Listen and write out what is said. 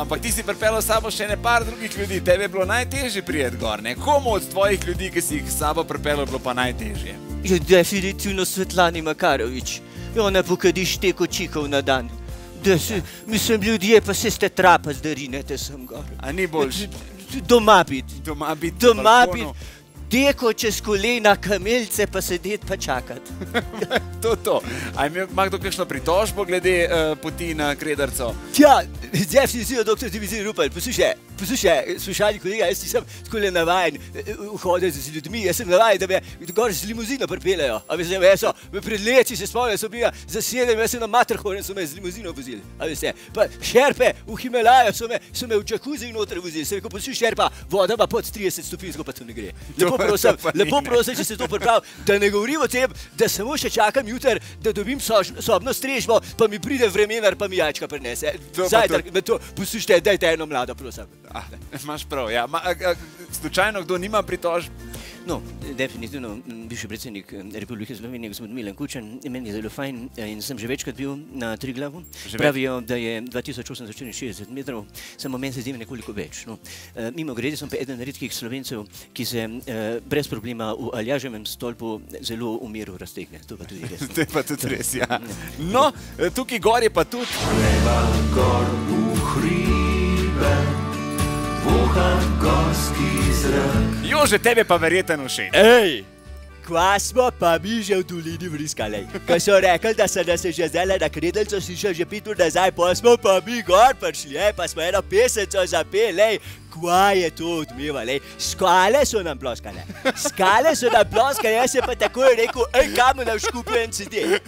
Ampak ti si pripeljal s sabo še par drugih ljudi, tebe je bilo najtežje prijeti gor, ne? Komu od tvojih ljudi, ki si jih s sabo pripeljal, bilo pa najtežje? Je definitivno Svetlani Makarovič. Ona pokadi šteko čikov na dan. Mislim, ljudje pa se ste trapast, da rinete sem gor. A ni boljš? Doma biti. Doma biti. Doma biti. Deko čez kolena, kameljce pa sedeti pa čakati. To. A ima kdo kakšno pritožbo glede poti na Krederco? Tja, definitivno, doktor Dimitri Rupel, poslušaj, slušalni kolega, jaz nisem takole navajen hoditi z ljudmi, jaz sem navajen, da me gor z limuzino pripeljajo. A veste, pred leti se spomnim, so bila za 7, jaz sem na Matterhorn, so me z limuzino vozili. A veste, pa šerpe v Himalaju so me v džakuzi noter vozili. Sem rekel, poslušaj šerpa, voda pa pod 30 stopinj, pa to ne gre. Lepo prosim, če se to pripravi, da ne govorim o tem, da samo še čakam jutri, da dobim sobno strežbo, pa mi pride vremenar, pa mi jajčka prinese. Zajtrk, poslušajte, dajte eno mlado, prosim. Imaš prav, ja. Slučajno kdo nima pritožb? No, definitivno, bivši predsednik Republike Slovenije, gospod Milan Kučan, meni je zelo fajn in sem že večkrat bil na Triglavu. Pravijo, da je 2864 metrov, samo meni se zdi nekoliko več. Mimo grede sem pa eden redkih Slovencev, ki se brez problema v Aljaževem stolpu zelo v miru raztegne. To pa tudi res. To je pa tudi res, ja. No, tukaj gor je pa tudi... Treba gor v hribe, vohan gorski zrak. Jože, tebe pa verjeten všeč. Ej, kva smo pa mi že v dolini vriskali. Ko so rekli, da so nas že zdaj na Kredelco slišali že 5 ur nazaj, pa smo pa mi gor prišli, pa smo eno peseco zapeli, kva je to odmevali. Skale so nam ploskale. Skale so nam ploskale, jaz sem pa takoj rekel, ej, kam nam škupujem CD.